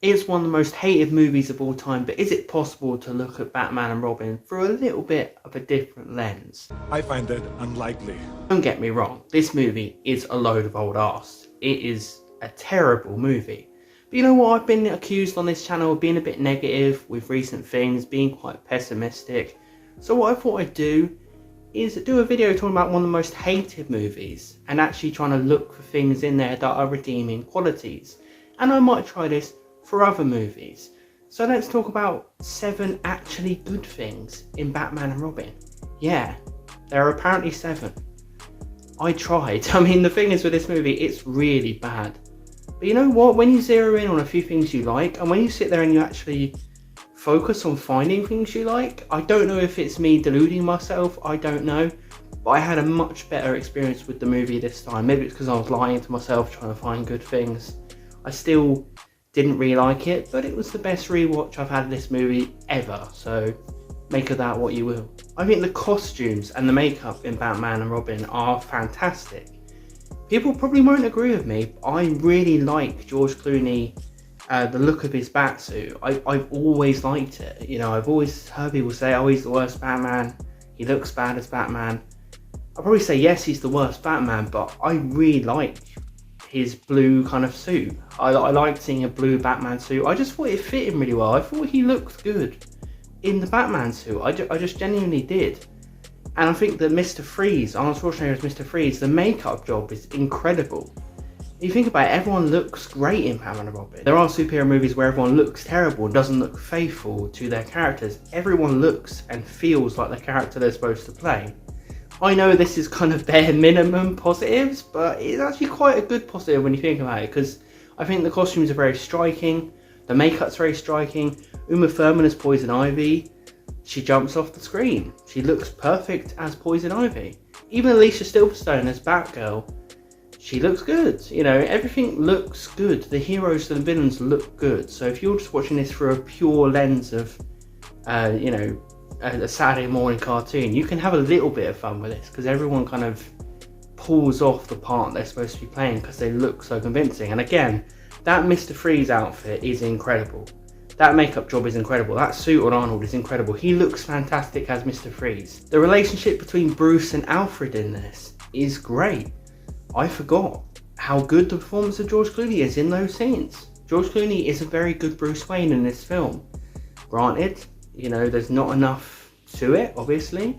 It's one of the most hated movies of all time, but is it possible to look at Batman and Robin through a little bit of a different lens? I find that unlikely. Don't get me wrong, this movie is a load of old arse. It is a terrible movie. But you know what, I've been accused on this channel of being a bit negative with recent things, being quite pessimistic. So what I thought I'd do is do a video talking about one of the most hated movies and actually trying to look for things in there that are redeeming qualities. And I might try this for other movies. So let's talk about 7 actually good things in Batman and Robin. Yeah, there are apparently 7. I tried. I mean, the thing is with this movie, it's really bad. But you know what? When you zero in on a few things you like, and when you sit there and you actually focus on finding things you like, I don't know if it's me deluding myself, I don't know. But I had a much better experience with the movie this time. Maybe it's because I was lying to myself trying to find good things. I still didn't really like it, but it was the best rewatch I've had of this movie ever, so make of that what you will. I think the costumes and the makeup in Batman and Robin are fantastic. People probably won't agree with me, but I really like George Clooney, the look of his batsuit. I've always liked it. You know, I've always heard people say, oh, he's the worst Batman, he looks bad as Batman. I'll probably say yes, he's the worst Batman, but I really like his blue kind of suit. I liked seeing a blue Batman suit. I just thought it fit him really well. I thought he looked good in the Batman suit. I just genuinely did. And I think that Mr. Freeze, Arnold Schwarzenegger as Mr. Freeze, the makeup job is incredible. If you think about it, everyone looks great in Batman and Robin. There are superhero movies where everyone looks terrible and doesn't look faithful to their characters. Everyone looks and feels like the character they're supposed to play. I know this is kind of bare minimum positives, but it's actually quite a good positive when you think about it, because I think the costumes are very striking, the makeup's very striking. Uma Thurman as Poison Ivy, she jumps off the screen. She looks perfect as Poison Ivy. Even Alicia Silverstone as Batgirl, she looks good. You know, everything looks good. The heroes and the villains look good. So if you're just watching this through a pure lens of, you know, a Saturday morning cartoon, you can have a little bit of fun with this, because everyone kind of pulls off the part they're supposed to be playing because they look so convincing. And again, that Mr. Freeze outfit is incredible. That makeup job is incredible. That suit on Arnold is incredible. He looks fantastic as Mr. Freeze. The relationship between Bruce and Alfred in this is great. I forgot how good the performance of George Clooney is in those scenes. George Clooney is a very good Bruce Wayne in this film. Granted, you know, there's not enough to it, obviously.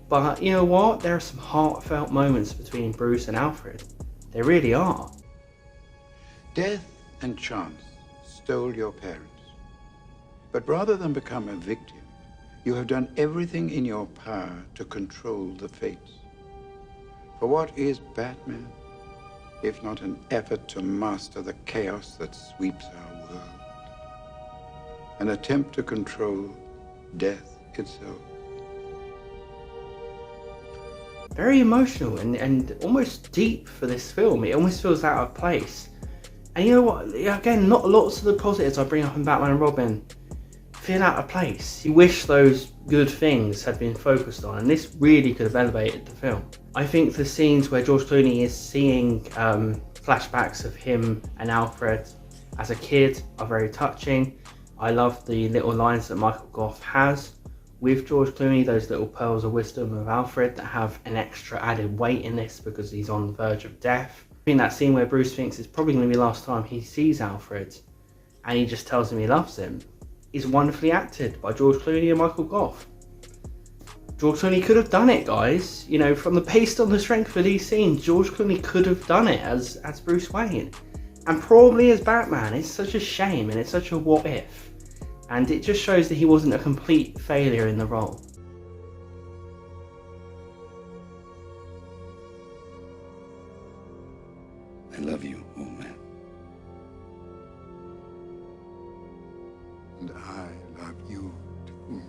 But you know what? There are some heartfelt moments between Bruce and Alfred. There really are. Death and chance stole your parents. But rather than become a victim, you have done everything in your power to control the fates. For what is Batman, if not an effort to master the chaos that sweeps our world? An attempt to control death itself. Very emotional and almost deep for this film. It almost feels out of place. And you know what? Again, not lots of the positives I bring up in Batman and Robin feel out of place. You wish those good things had been focused on, and this really could have elevated the film. I think the scenes where George Clooney is seeing flashbacks of him and Alfred as a kid are very touching. I love the little lines that Michael Gough has with George Clooney, those little pearls of wisdom of Alfred that have an extra added weight in this because he's on the verge of death. I think that scene where Bruce thinks it's probably going to be the last time he sees Alfred and he just tells him he loves him is wonderfully acted by George Clooney and Michael Gough. George Clooney could have done it, guys. You know, based on the strength of these scenes, George Clooney could have done it as Bruce Wayne. And probably as Batman. It's such a shame and it's such a what if. And it just shows that he wasn't a complete failure in the role. I love you, old man. And I love you, too.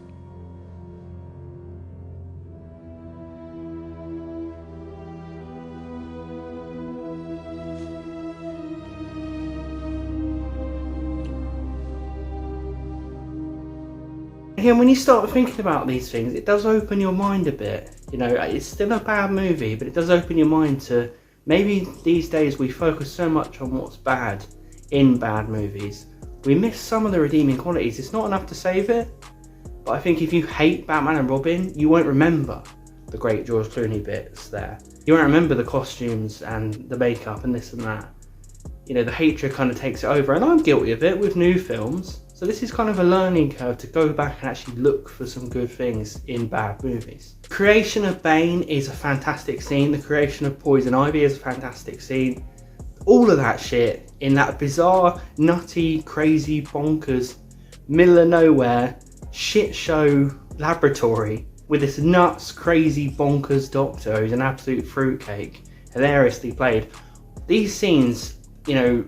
Again, when you start thinking about these things, it does open your mind a bit. You know, it's still a bad movie, but it does open your mind to maybe these days we focus so much on what's bad in bad movies, we miss some of the redeeming qualities. It's not enough to save it, but I think if you hate Batman and Robin, you won't remember the great George Clooney bits there. You won't remember the costumes and the makeup and this and that. You know, the hatred kind of takes it over, and I'm guilty of it with new films. So this is kind of a learning curve to go back and actually look for some good things in bad movies. The creation of Bane is a fantastic scene. The creation of Poison Ivy is a fantastic scene. All of that shit in that bizarre, nutty, crazy, bonkers, middle of nowhere, shit show laboratory with this nuts, crazy, bonkers doctor who's an absolute fruitcake, hilariously played. These scenes, you know,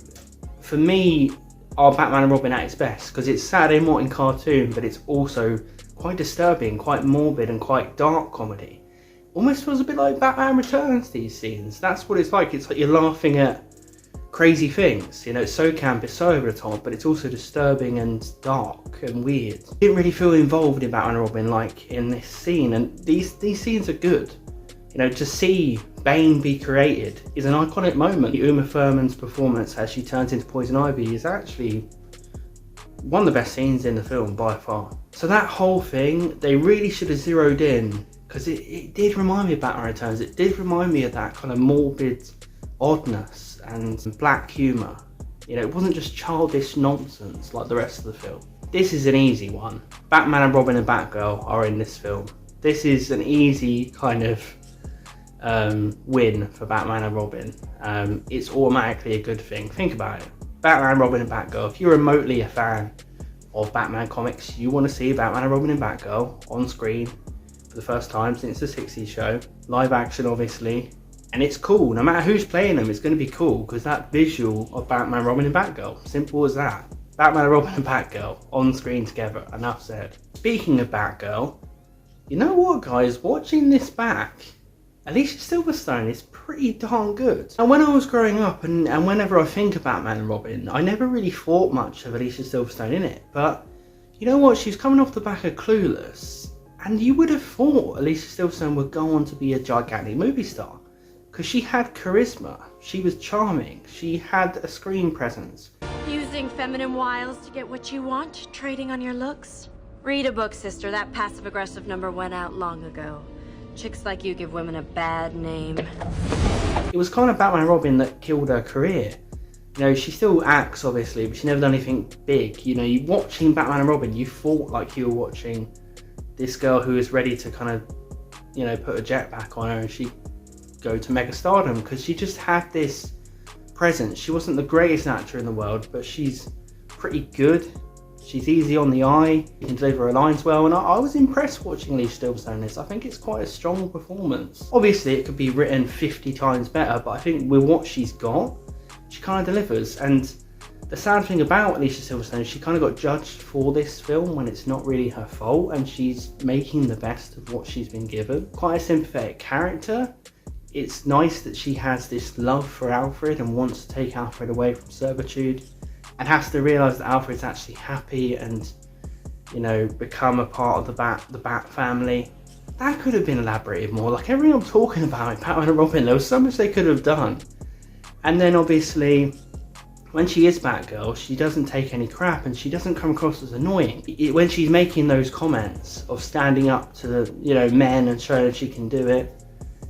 for me, are Batman and Robin at its best, because it's Saturday morning cartoon, but it's also quite disturbing, quite morbid, and quite dark comedy. Almost feels a bit like Batman Returns, these scenes. That's what it's like. It's like you're laughing at crazy things. You know, it's so camp, it's so over the top, but it's also disturbing and dark and weird. I didn't really feel involved in Batman and Robin like in this scene, and these scenes are good. You know, to see Bane be created is an iconic moment. Uma Thurman's performance as she turns into Poison Ivy is actually one of the best scenes in the film by far. So that whole thing, they really should have zeroed in, because it did remind me of Batman Returns. It did remind me of that kind of morbid oddness and black humour. You know, it wasn't just childish nonsense like the rest of the film. This is an easy one. Batman and Robin and Batgirl are in this film. This is an easy kind of win for Batman and Robin. It's automatically a good thing. Think about it. Batman, Robin and Batgirl. If you're remotely a fan of Batman comics, you want to see Batman and Robin and Batgirl on screen for the first time since the 60s show. Live action, obviously. And it's cool. No matter who's playing them, it's going to be cool, because that visual of Batman, Robin and Batgirl. Simple as that. Batman and Robin and Batgirl on screen together. Enough said. Speaking of Batgirl, you know what, guys? Watching this back, Alicia Silverstone is pretty darn good. And when I was growing up, and whenever I think of Batman and Robin, I never really thought much of Alicia Silverstone in it. But you know what? She's coming off the back of Clueless, and you would have thought Alicia Silverstone would go on to be a gigantic movie star, because she had charisma, she was charming, she had a screen presence. Using feminine wiles to get what you want, trading on your looks? Read a book, sister. That passive-aggressive number went out long ago. Chicks like you give women a bad name. It was kind of Batman and Robin that killed her career. You know, she still acts, obviously, but she never done anything big. You know, you watching Batman and Robin, you thought like you were watching this girl who was ready to kind of, you know, put a jetpack on her and she go to mega stardom, because she just had this presence. She wasn't the greatest actor in the world, but she's pretty good. She's easy on the eye, she can deliver her lines well, and I was impressed watching Alicia Silverstone in this. I think it's quite a strong performance. Obviously it could be written 50 times better, but I think with what she's got, she kind of delivers. And the sad thing about Alicia Silverstone, she kind of got judged for this film when it's not really her fault, and she's making the best of what she's been given. Quite a sympathetic character. It's nice that she has this love for Alfred and wants to take Alfred away from servitude, and has to realise that Alfred's actually happy and, you know, become a part of the Bat family. That could have been elaborated more. Like everything I'm talking about in Batman and Robin, there was so much they could have done. And then obviously, when she is Batgirl, she doesn't take any crap and she doesn't come across as annoying. When she's making those comments of standing up to the, you know, men and showing that she can do it,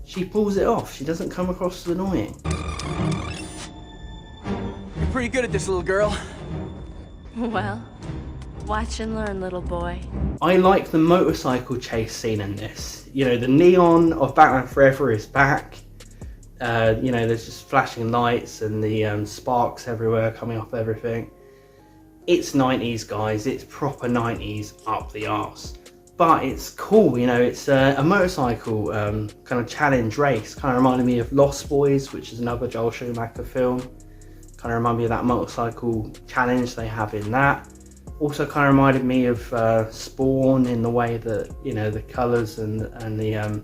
she pulls it off. She doesn't come across as annoying. You're pretty good at this, little girl. Well, watch and learn, little boy. I like the motorcycle chase scene in this. You know, the neon of Batman Forever is back. You know, there's just flashing lights and the sparks everywhere coming off everything. It's 90s, guys. It's proper 90s up the arse. But it's cool, you know, it's a motorcycle kind of challenge race. Kind of reminded me of Lost Boys, which is another Joel Schumacher film. Kind of reminded me of that motorcycle challenge they have in that. Also kind of reminded me of Spawn in the way that, you know, the colours and the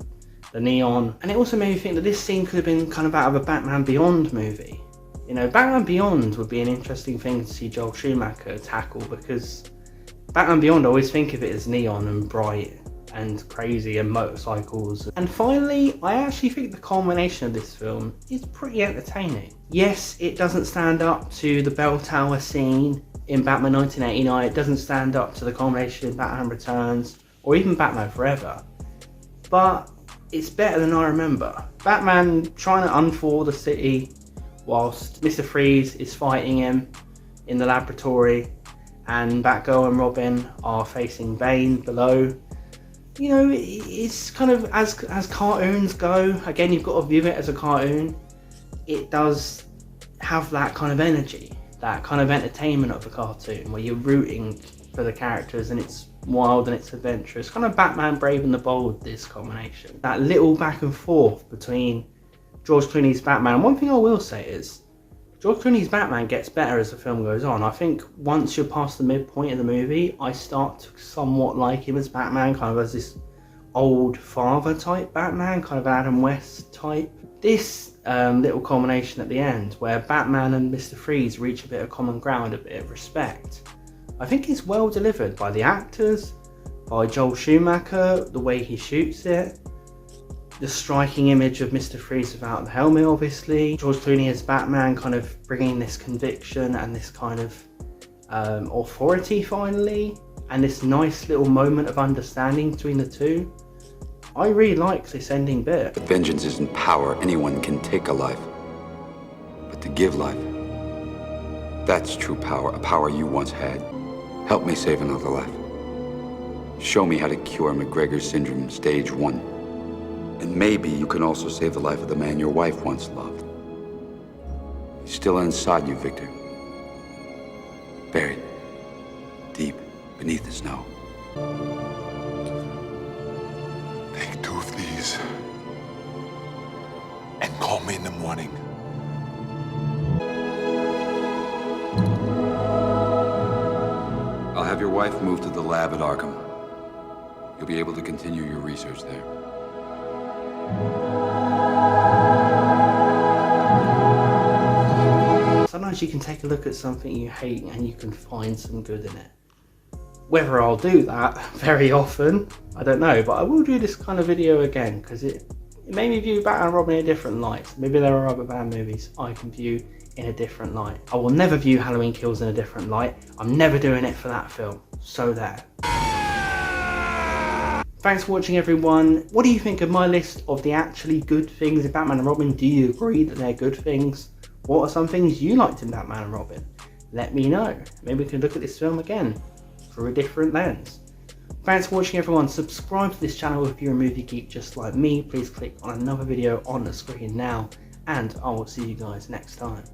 neon. And it also made me think that this scene could have been kind of out of a Batman Beyond movie. You know, Batman Beyond would be an interesting thing to see Joel Schumacher tackle, because Batman Beyond, I always think of it as neon and bright and crazy and motorcycles. And finally, I actually think the culmination of this film is pretty entertaining. Yes, it doesn't stand up to the bell tower scene in Batman 1989, it doesn't stand up to the culmination in Batman Returns or even Batman Forever, but it's better than I remember. Batman trying to unfold the city whilst Mr. Freeze is fighting him in the laboratory, and Batgirl and Robin are facing Bane below. You know, it's kind of, as cartoons go, again, you've got to view it as a cartoon, it does have that kind of energy, that kind of entertainment of a cartoon where you're rooting for the characters and it's wild and it's adventurous. Kind of Batman Brave and the Bold, this combination. That little back and forth between George Clooney's Batman. And one thing I will say is, George Clooney's Batman gets better as the film goes on. I think once you're past the midpoint of the movie, I start to somewhat like him as Batman, kind of as this old father type Batman, kind of Adam West type. This little culmination at the end, where Batman and Mr. Freeze reach a bit of common ground, a bit of respect, I think it's well delivered by the actors, by Joel Schumacher, the way he shoots it, the striking image of Mr. Freeze without the helmet, obviously. George Clooney as Batman kind of bringing this conviction and this kind of authority finally, and this nice little moment of understanding between the two. I really like this ending bit. Vengeance isn't power. Anyone can take a life. But to give life, that's true power, a power you once had. Help me save another life. Show me how to cure McGregor's syndrome stage 1. And maybe you can also save the life of the man your wife once loved. He's still inside you, Victor. Buried deep beneath the snow. Take 2 of these and call me in the morning. I'll have your wife moved to the lab at Arkham. You'll be able to continue your research there. Sometimes you can take a look at something you hate and you can find some good in it. Whether I'll do that very often, I don't know, but I will do this kind of video again because it made me view Batman and Robin in a different light. Maybe there are other Batman movies I can view in a different light. I will never view Halloween Kills in a different light. I'm never doing it for that film. So there. Thanks for watching, everyone. What do you think of my list of the actually good things in Batman and Robin? Do you agree that they're good things? What are some things you liked in Batman and Robin? Let me know. Maybe we can look at this film again through a different lens. Thanks for watching, everyone. Subscribe to this channel if you're a movie geek just like me. Please click on another video on the screen now, and I will see you guys next time.